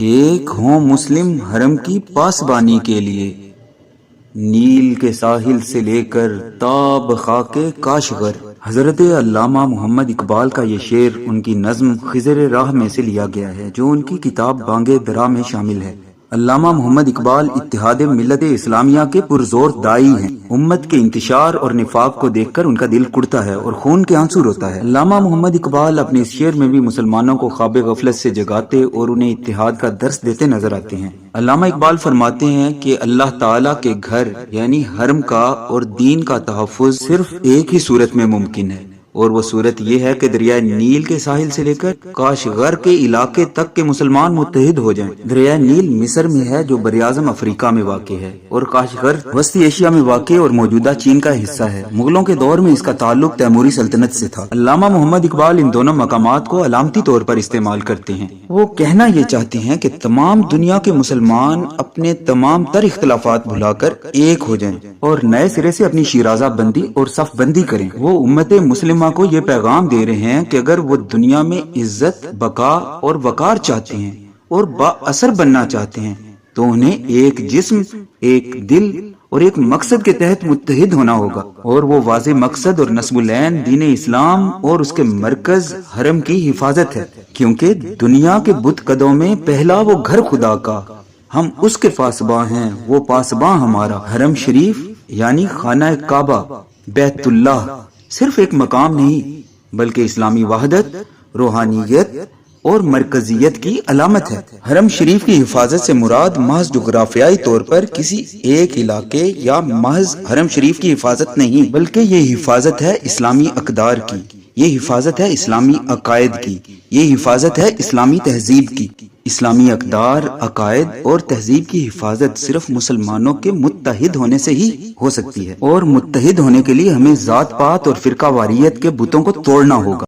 ایک ہوں مسلم حرم کی پاسبانی کے لیے، نیل کے ساحل سے لے کر تاب خاک کاشغر۔ حضرت علامہ محمد اقبال کا یہ شعر ان کی نظم خضر راہ میں سے لیا گیا ہے، جو ان کی کتاب بانگ درا میں شامل ہے۔ علامہ محمد اقبال اتحاد ملت اسلامیہ کے پرزور داعی ہیں۔ امت کے انتشار اور نفاق کو دیکھ کر ان کا دل کڑتا ہے اور خون کے آنسو روتا ہے۔ علامہ محمد اقبال اپنے اس شعر میں بھی مسلمانوں کو خواب غفلت سے جگاتے اور انہیں اتحاد کا درس دیتے نظر آتے ہیں۔ علامہ اقبال فرماتے ہیں کہ اللہ تعالیٰ کے گھر یعنی حرم کا اور دین کا تحفظ صرف ایک ہی صورت میں ممکن ہے، اور وہ صورت یہ ہے کہ دریائے نیل کے ساحل سے لے کر کاشغر کے علاقے تک کے مسلمان متحد ہو جائیں۔ دریائے نیل مصر میں ہے، جو براعظم افریقہ میں واقع ہے، اور کاشغر وسطی ایشیا میں واقع اور موجودہ چین کا حصہ ہے۔ مغلوں کے دور میں اس کا تعلق تیموری سلطنت سے تھا۔ علامہ محمد اقبال ان دونوں مقامات کو علامتی طور پر استعمال کرتے ہیں۔ وہ کہنا یہ چاہتے ہیں کہ تمام دنیا کے مسلمان اپنے تمام تر اختلافات بھلا کر ایک ہو جائیں اور نئے سرے سے اپنی شیرازہ بندی اور صف بندی کریں۔ وہ امت مسلمہ کو یہ پیغام دے رہے ہیں کہ اگر وہ دنیا میں عزت، بقا اور وقار چاہتے ہیں اور با اثر بننا چاہتے ہیں تو انہیں ایک جسم، ایک دل اور ایک مقصد کے تحت متحد ہونا ہوگا، اور وہ واضح مقصد اور نسب العین دین اسلام اور اس کے مرکز حرم کی حفاظت ہے، کیونکہ دنیا کے بت قدوں میں پہلا وہ گھر خدا کا، ہم اس کے پاسباں ہیں، وہ پاسباں ہمارا۔ حرم شریف یعنی خانہ کعبہ، بیت اللہ صرف ایک مقام نہیں بلکہ اسلامی وحدت، روحانیت اور مرکزیت کی علامت ہے۔ حرم شریف کی حفاظت سے مراد محض جغرافیائی طور پر کسی ایک علاقے یا محض حرم شریف کی حفاظت نہیں، بلکہ یہ حفاظت ہے اسلامی اقدار کی، یہ حفاظت ہے اسلامی عقائد کی، یہ حفاظت ہے اسلامی تہذیب کی۔ اسلامی اقدار، عقائد اور تہذیب کی حفاظت صرف مسلمانوں کے متحد ہونے سے ہی ہو سکتی ہے، اور متحد ہونے کے لیے ہمیں ذات پات اور فرقہ واریت کے بتوں کو توڑنا ہوگا۔